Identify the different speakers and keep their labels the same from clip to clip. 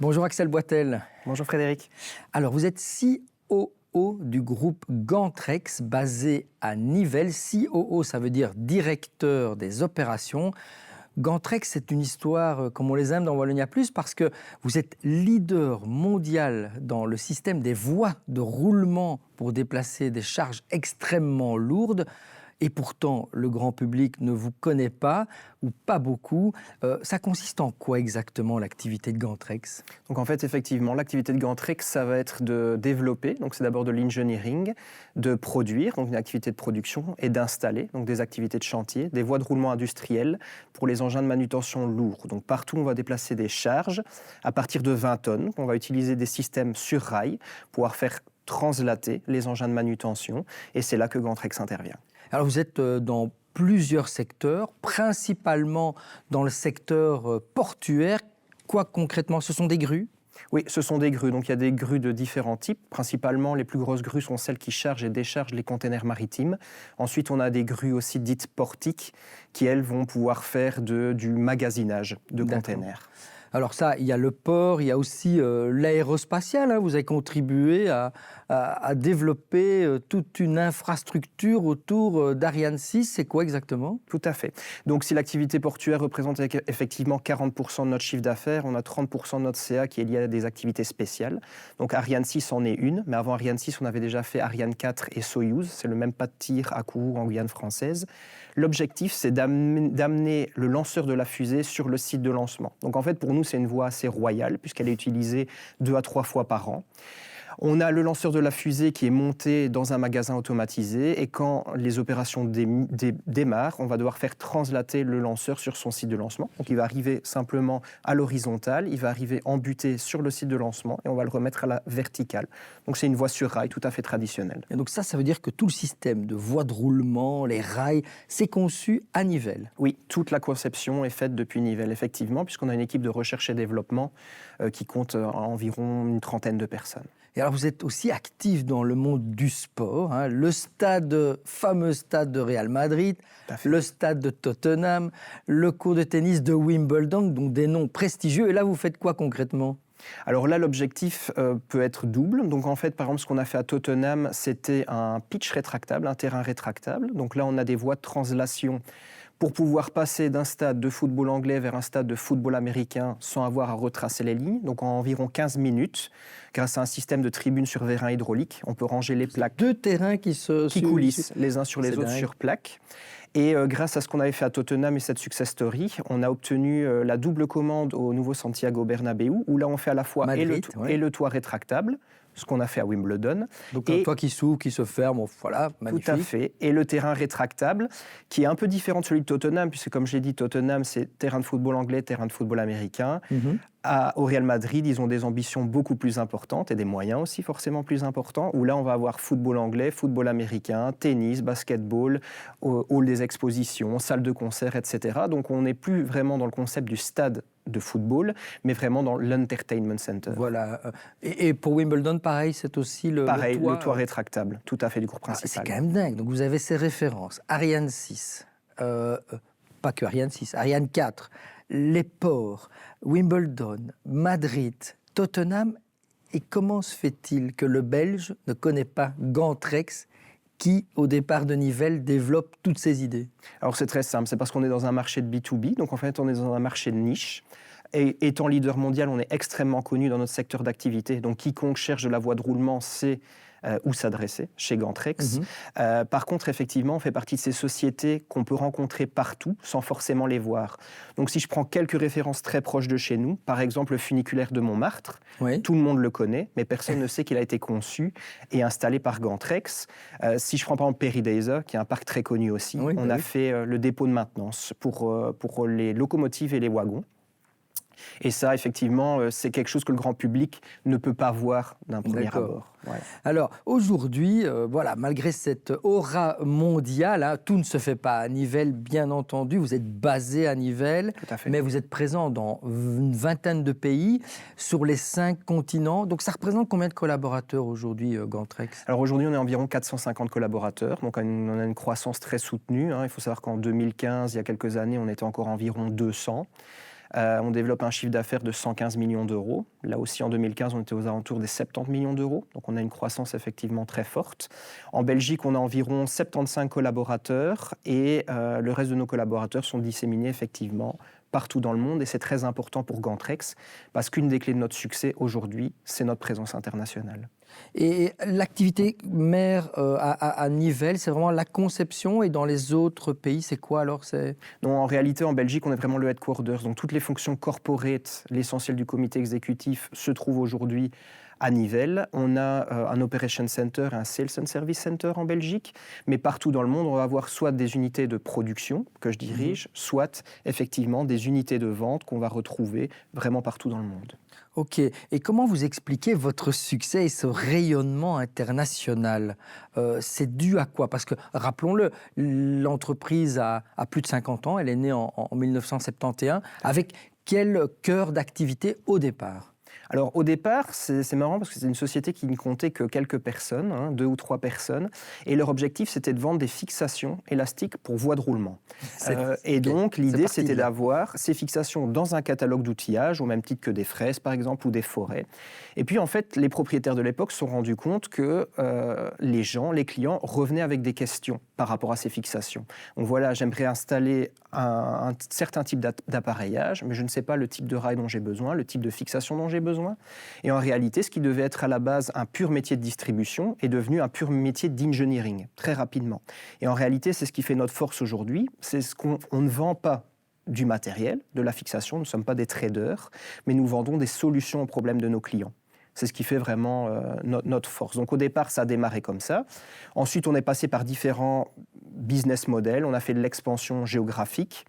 Speaker 1: Bonjour Axel Boitel.
Speaker 2: Bonjour Frédéric.
Speaker 1: Alors vous êtes COO du groupe Gantrex basé à Nivelles. COO, ça veut dire directeur des opérations. Gantrex, c'est une histoire comme on les aime dans Wallonia Plus parce que vous êtes leader mondial dans le système des voies de roulement pour déplacer des charges extrêmement lourdes. Et pourtant, le grand public ne vous connaît pas, ou pas beaucoup. Ça consiste en quoi exactement l'activité de Gantrex ?
Speaker 2: Donc en fait, effectivement, l'activité de Gantrex, ça va être de développer, donc c'est d'abord de l'engineering, de produire, donc une activité de production, et d'installer, donc des activités de chantier, des voies de roulement industrielles pour les engins de manutention lourds. Donc partout, on va déplacer des charges à partir de 20 tonnes. On va utiliser des systèmes sur rail pour pouvoir faire translater les engins de manutention, et c'est là que Gantrex intervient.
Speaker 1: Alors vous êtes dans plusieurs secteurs, principalement dans le secteur portuaire. Quoi concrètement ? Ce sont des grues ?
Speaker 2: Oui, ce sont des grues. Donc il y a des grues de différents types. Principalement, les plus grosses grues sont celles qui chargent et déchargent les containers maritimes. Ensuite, on a des grues aussi dites portiques qui, elles, vont pouvoir faire du magasinage de containers.
Speaker 1: Alors ça, il y a le port, il y a aussi l'aérospatial. Vous avez contribué à développer toute une infrastructure autour d'Ariane 6. C'est quoi exactement ?
Speaker 2: Tout à fait. Donc si l'activité portuaire représente effectivement 40% de notre chiffre d'affaires, on a 30% de notre CA qui est lié à des activités spéciales. Donc Ariane 6 en est une, mais avant Ariane 6, on avait déjà fait Ariane 4 et Soyouz. C'est le même pas de tir à Kourou en Guyane française. L'objectif, c'est d'amener le lanceur de la fusée sur le site de lancement. Donc en fait, pour nous, c'est une voie assez royale, puisqu'elle est utilisée 2 à 3 fois par an. On a le lanceur de la fusée qui est monté dans un magasin automatisé et quand les opérations démarrent, on va devoir faire translater le lanceur sur son site de lancement. Donc il va arriver simplement à l'horizontale, il va arriver embuté sur le site de lancement et on va le remettre à la verticale. Donc c'est une voie sur rail tout à fait traditionnelle.
Speaker 1: Et donc ça veut dire que tout le système de voies de roulement, les rails, c'est conçu à Nivelles ?
Speaker 2: Oui, toute la conception est faite depuis Nivelles, effectivement, puisqu'on a une équipe de recherche et développement qui compte environ une trentaine de personnes.
Speaker 1: Et alors vous êtes aussi actif dans le monde du sport, le fameux stade de Real Madrid, le stade de Tottenham, le court de tennis de Wimbledon, donc des noms prestigieux. Et là, vous faites quoi concrètement ?
Speaker 2: Alors là, l'objectif peut être double. Donc en fait, par exemple, ce qu'on a fait à Tottenham, c'était un pitch rétractable, un terrain rétractable. Donc là, on a des voies de translation pour pouvoir passer d'un stade de football anglais vers un stade de football américain sans avoir à retracer les lignes. Donc en environ 15 minutes, grâce à un système de tribunes sur vérin hydraulique, on peut ranger les plaques.
Speaker 1: 2 terrains qui
Speaker 2: coulissent les uns sur les autres sur plaques. Et grâce à ce qu'on avait fait à Tottenham et cette success story, on a obtenu la double commande au nouveau Santiago Bernabéu, où là on fait à la fois
Speaker 1: Madrid,
Speaker 2: et le toit rétractable, ce qu'on a fait à Wimbledon.
Speaker 1: Donc un toit qui s'ouvre, qui se ferme, voilà, magnifique.
Speaker 2: Tout à fait. Et le terrain rétractable, qui est un peu différent de celui de Tottenham, puisque comme je l'ai dit, Tottenham, c'est terrain de football anglais, terrain de football américain. Au Real Madrid, ils ont des ambitions beaucoup plus importantes et des moyens aussi forcément plus importants, où là, on va avoir football anglais, football américain, tennis, basketball, hall des expositions, salle de concert, etc. Donc on n'est plus vraiment dans le concept du stade de football, mais vraiment dans l'entertainment center.
Speaker 1: Voilà. Et pour Wimbledon, pareil, c'est aussi le
Speaker 2: toit rétractable, tout à fait du groupe principal.
Speaker 1: C'est quand même dingue. Donc vous avez ces références. Ariane 6, pas que Ariane 6, Ariane 4, les ports, Wimbledon, Madrid, Tottenham. Et comment se fait-il que le Belge ne connaît pas Gantrex qui, au départ de Nivelles, développe toutes ces idées ?
Speaker 2: Alors c'est très simple, c'est parce qu'on est dans un marché de B2B, donc en fait on est dans un marché de niche. Et étant leader mondial, on est extrêmement connu dans notre secteur d'activité. Donc quiconque cherche de la voie de roulement sait où s'adresser, chez Gantrex. Par contre, effectivement, on fait partie de ces sociétés qu'on peut rencontrer partout sans forcément les voir. Donc si je prends quelques références très proches de chez nous, par exemple le funiculaire de Montmartre, tout le monde le connaît, mais personne ne sait qu'il a été conçu et installé par Gantrex. Si je prends par exemple Peridaisa, qui est un parc très connu aussi, on a fait le dépôt de maintenance pour les locomotives et les wagons. Et ça, effectivement, c'est quelque chose que le grand public ne peut pas voir d'un premier abord.
Speaker 1: Ouais. Alors, aujourd'hui, malgré cette aura mondiale, tout ne se fait pas à Nivelles, bien entendu. Vous êtes basé à Nivelles, mais vous êtes présent dans une vingtaine de pays, sur les 5 continents. Donc, ça représente combien de collaborateurs aujourd'hui, Gantrex ?
Speaker 2: Alors, aujourd'hui, on est environ 450 collaborateurs. Donc, on a une croissance très soutenue. Il faut savoir qu'en 2015, il y a quelques années, on était encore environ 200. On développe un chiffre d'affaires de 115 millions d'euros. Là aussi, en 2015, on était aux alentours des 70 millions d'euros. Donc, on a une croissance effectivement très forte. En Belgique, on a environ 75 collaborateurs et le reste de nos collaborateurs sont disséminés effectivement partout dans le monde. Et c'est très important pour Gantrex parce qu'une des clés de notre succès aujourd'hui, c'est notre présence internationale.
Speaker 1: Et l'activité mère à Nivelles, c'est vraiment la conception, et dans les autres pays, c'est quoi alors?
Speaker 2: Non, en réalité, en Belgique, on est vraiment le headquarters. Donc toutes les fonctions corporate, l'essentiel du comité exécutif, se trouve aujourd'hui à Nivelles. On a un Operation Center et un Sales and Service Center en Belgique, mais partout dans le monde, on va avoir soit des unités de production que je dirige, soit effectivement des unités de vente qu'on va retrouver vraiment partout dans le monde.
Speaker 1: Ok. Et comment vous expliquez votre succès et ce rayonnement international? C'est dû à quoi? Parce que, rappelons-le, l'entreprise a plus de 50 ans, elle est née en 1971. Avec quel cœur d'activité au départ?
Speaker 2: Alors au départ, c'est marrant parce que c'est une société qui ne comptait que quelques personnes, 2 ou 3 personnes, et leur objectif c'était de vendre des fixations élastiques pour voies de roulement. Et donc l'idée c'était d'avoir ces fixations dans un catalogue d'outillage, au même titre que des fraises par exemple ou des forêts. Et puis en fait, les propriétaires de l'époque se sont rendus compte que les clients revenaient avec des questions par rapport à ces fixations. Donc voilà, j'aimerais installer un certain type d'appareillage, mais je ne sais pas le type de rail dont j'ai besoin, le type de fixation dont j'ai besoin. Et en réalité, ce qui devait être à la base un pur métier de distribution est devenu un pur métier d'engineering, très rapidement. Et en réalité, c'est ce qui fait notre force aujourd'hui, c'est ce qu'on ne vend pas du matériel, de la fixation, nous ne sommes pas des traders, mais nous vendons des solutions aux problèmes de nos clients. C'est ce qui fait vraiment notre force. Donc au départ, ça a démarré comme ça. Ensuite, on est passé par différents business models. On a fait de l'expansion géographique.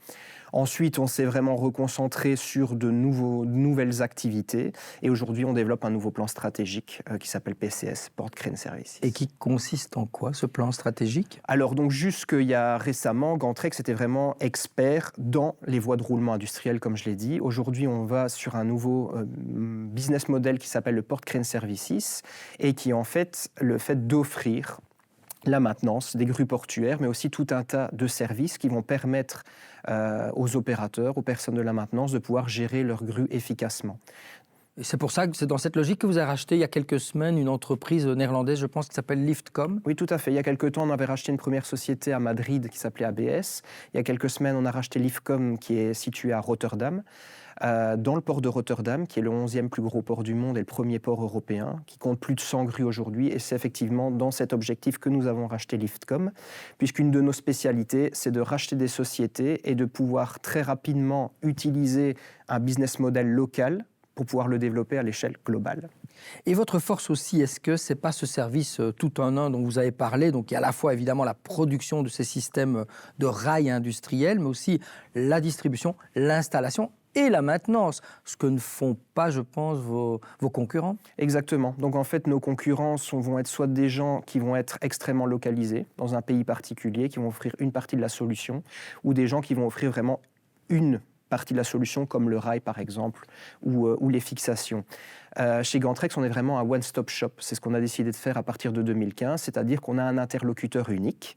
Speaker 2: Ensuite, on s'est vraiment reconcentré sur de nouvelles activités. Et aujourd'hui, on développe un nouveau plan stratégique qui s'appelle PCS, Port Crane Services.
Speaker 1: Et qui consiste en quoi, ce plan stratégique?
Speaker 2: Alors, donc, jusqu'il y a récemment, Gantrex était vraiment expert dans les voies de roulement industrielles, comme je l'ai dit. Aujourd'hui, on va sur un nouveau business model qui s'appelle le Port Crane Services et qui est en fait le fait d'offrir la maintenance des grues portuaires, mais aussi tout un tas de services qui vont permettre aux opérateurs, aux personnes de la maintenance, de pouvoir gérer leurs grues efficacement.
Speaker 1: Et c'est pour ça que c'est dans cette logique que vous avez racheté il y a quelques semaines une entreprise néerlandaise, je pense, qui s'appelle Liftcom.
Speaker 2: Oui, tout à fait. Il y a quelques temps, on avait racheté une première société à Madrid qui s'appelait ABS. Il y a quelques semaines, on a racheté Liftcom qui est situé à Rotterdam. Dans le port de Rotterdam, qui est le 11e plus gros port du monde et le premier port européen, qui compte plus de 100 grues aujourd'hui. Et c'est effectivement dans cet objectif que nous avons racheté Liftcom, puisqu'une de nos spécialités, c'est de racheter des sociétés et de pouvoir très rapidement utiliser un business model local pour pouvoir le développer à l'échelle globale.
Speaker 1: Et votre force aussi, est-ce que ce n'est pas ce service tout en un dont vous avez parlé? Donc il y a à la fois évidemment la production de ces systèmes de rails industriels, mais aussi la distribution, l'installation et la maintenance, ce que ne font pas, je pense, vos concurrents.
Speaker 2: Exactement. Donc en fait, nos concurrents vont être soit des gens qui vont être extrêmement localisés dans un pays particulier, qui vont offrir une partie de la solution, ou des gens qui vont offrir vraiment une partie de la solution, comme le rail par exemple, ou les fixations. Chez Gantrex, on est vraiment un one-stop shop. C'est ce qu'on a décidé de faire à partir de 2015, c'est-à-dire qu'on a un interlocuteur unique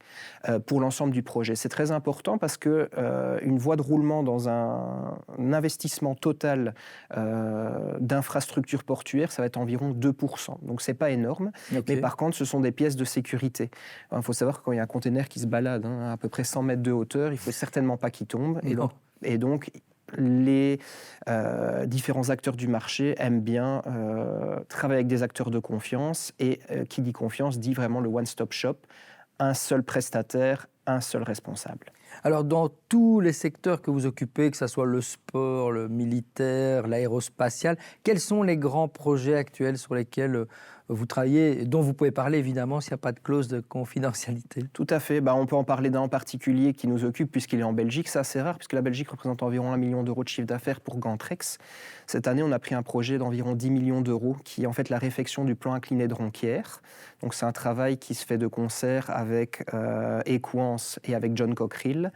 Speaker 2: pour l'ensemble du projet. C'est très important parce qu'une voie de roulement dans un investissement total d'infrastructures portuaires, ça va être environ 2%. Donc ce n'est pas énorme, mais par contre, ce sont des pièces de sécurité. Il faut savoir que quand il y a un container qui se balade à peu près 100 mètres de hauteur, il ne faut certainement pas qu'il tombe. Et donc, les différents acteurs du marché aiment bien travailler avec des acteurs de confiance. Et qui dit confiance dit vraiment le one-stop shop, un seul prestataire, un seul responsable.
Speaker 1: Alors, dans tous les secteurs que vous occupez, que ce soit le sport, le militaire, l'aérospatial, quels sont les grands projets actuels sur lesquels vous travaillez, dont vous pouvez parler évidemment s'il n'y a pas de clause de confidentialité?
Speaker 2: Tout à fait. On peut en parler d'un en particulier qui nous occupe puisqu'il est en Belgique. C'est assez rare puisque la Belgique représente environ 1 million d'euros de chiffre d'affaires pour Gantrex. Cette année, on a pris un projet d'environ 10 millions d'euros qui est en fait la réfection du plan incliné de Ronquière. Donc c'est un travail qui se fait de concert avec Equans et avec John Cockerill,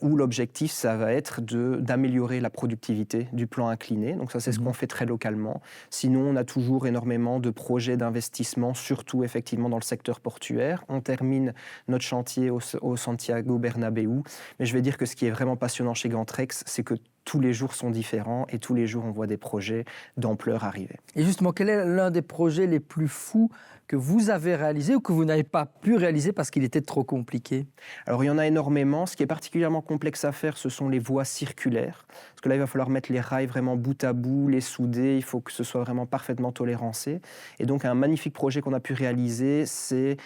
Speaker 2: où l'objectif, ça va être d'améliorer la productivité du plan incliné. Donc ça, c'est ce qu'on fait très localement. Sinon, on a toujours énormément de projets d'investissement, surtout effectivement dans le secteur portuaire. On termine notre chantier au Santiago Bernabéu. Mais je vais dire que ce qui est vraiment passionnant chez Gantrex, c'est que tous les jours sont différents et tous les jours on voit des projets d'ampleur arriver.
Speaker 1: Et justement, quel est l'un des projets les plus fous que vous avez réalisé ou que vous n'avez pas pu réaliser parce qu'il était trop compliqué?
Speaker 2: Alors il y en a énormément. Ce qui est particulièrement complexe à faire, ce sont les voies circulaires. Parce que là, il va falloir mettre les rails vraiment bout à bout, les souder, il faut que ce soit vraiment parfaitement tolérancé. Et donc un magnifique projet qu'on a pu réaliser, c'est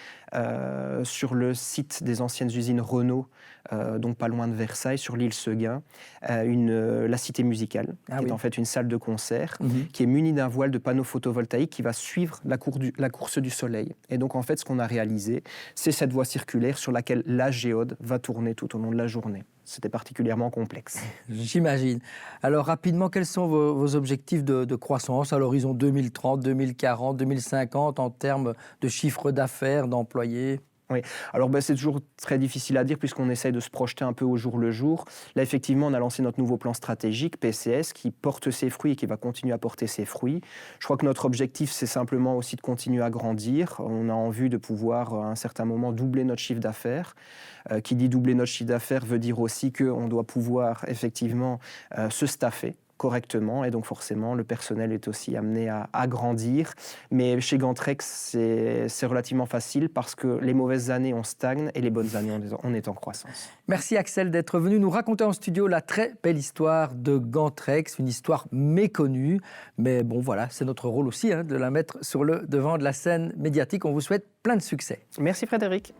Speaker 2: sur le site des anciennes usines Renault, donc pas loin de Versailles, sur l'île Seguin, la cité musicale, qui est en fait une salle de concert, qui est munie d'un voile de panneaux photovoltaïques qui va suivre la course du soleil. Et donc en fait, ce qu'on a réalisé, c'est cette voie circulaire sur laquelle la géode va tourner tout au long de la journée. C'était particulièrement complexe.
Speaker 1: J'imagine. Alors rapidement, quels sont vos objectifs de croissance à l'horizon 2030, 2040, 2050 en termes de chiffre d'affaires, d'employés?
Speaker 2: Oui, alors c'est toujours très difficile à dire puisqu'on essaye de se projeter un peu au jour le jour. Là, effectivement, on a lancé notre nouveau plan stratégique, PCS, qui porte ses fruits et qui va continuer à porter ses fruits. Je crois que notre objectif, c'est simplement aussi de continuer à grandir. On a en vue de pouvoir, à un certain moment, doubler notre chiffre d'affaires. Qui dit doubler notre chiffre d'affaires veut dire aussi qu'on doit pouvoir, effectivement, se staffer correctement, et donc forcément le personnel est aussi amené à grandir. Mais chez Gantrex, c'est relativement facile parce que les mauvaises années on stagne et les bonnes années on est en croissance.
Speaker 1: Merci Axel d'être venu nous raconter en studio la très belle histoire de Gantrex, une histoire méconnue, mais bon voilà, c'est notre rôle aussi de la mettre sur le devant de la scène médiatique. On vous souhaite plein de succès.
Speaker 2: Merci Frédéric.